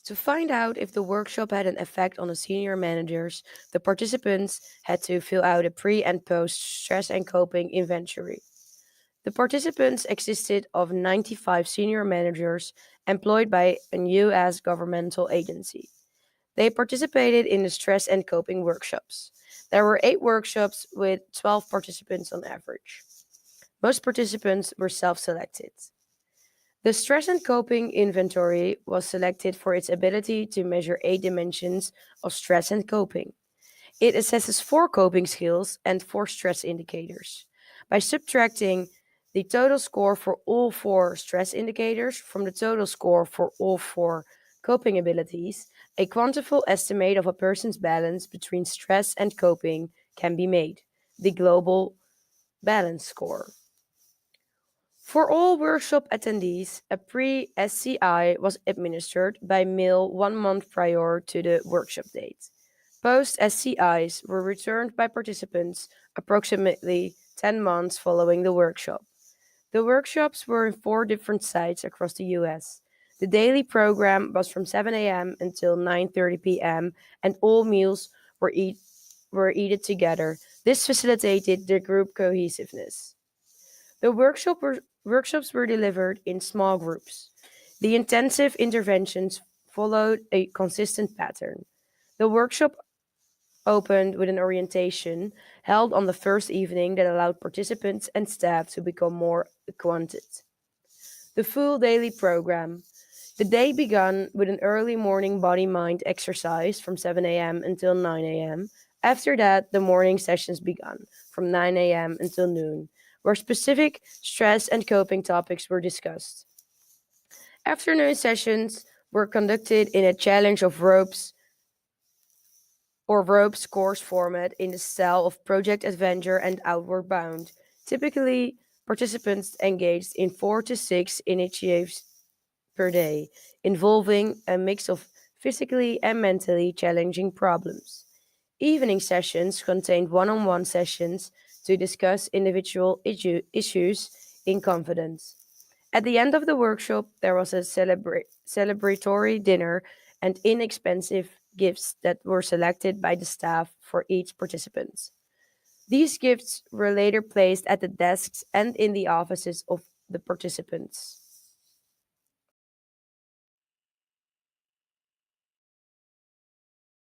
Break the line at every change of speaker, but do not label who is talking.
To find out if the workshop had an effect on the senior managers, the participants had to fill out a pre and post stress and coping inventory. The participants consisted of 95 senior managers employed by a US governmental agency. They participated in the stress and coping workshops. There were 8 workshops with 12 participants on average. Most participants were self selected. The stress and coping inventory was selected for its ability to measure 8 dimensions of stress and coping. It assesses 4 coping skills and 4 stress indicators. By subtracting the total score for all 4 stress indicators from the total score for all 4 coping abilities, a quantifiable estimate of a person's balance between stress and coping can be made, the global balance score. For all workshop attendees, a pre-SCI was administered by mail 1 month prior to the workshop date. Post-SCIs were returned by participants approximately 10 months following the workshop. The workshops were in 4 different sites across the US. The daily program was from 7 a.m. until 9:30 p.m., and all meals were eaten together. This facilitated the group cohesiveness. The workshops were delivered in small groups. The intensive interventions followed a consistent pattern. The workshop opened with an orientation held on the first evening that allowed participants and staff to become more acquainted. The full daily program. The day began with an early morning body mind exercise from 7 a.m. until 9 a.m. After that, the morning sessions began from 9 a.m. until noon, where specific stress and coping topics were discussed. Afternoon sessions were conducted in a challenge of ropes course format in the style of Project Adventure and Outward Bound. Typically, participants engaged in 4 to 6 initiatives per day, involving a mix of physically and mentally challenging problems. Evening sessions contained one on one sessions to discuss individual issues in confidence. At the end of the workshop, there was a celebratory dinner and inexpensive gifts that were selected by the staff for each participant. These gifts were later placed at the desks and in the offices of the participants.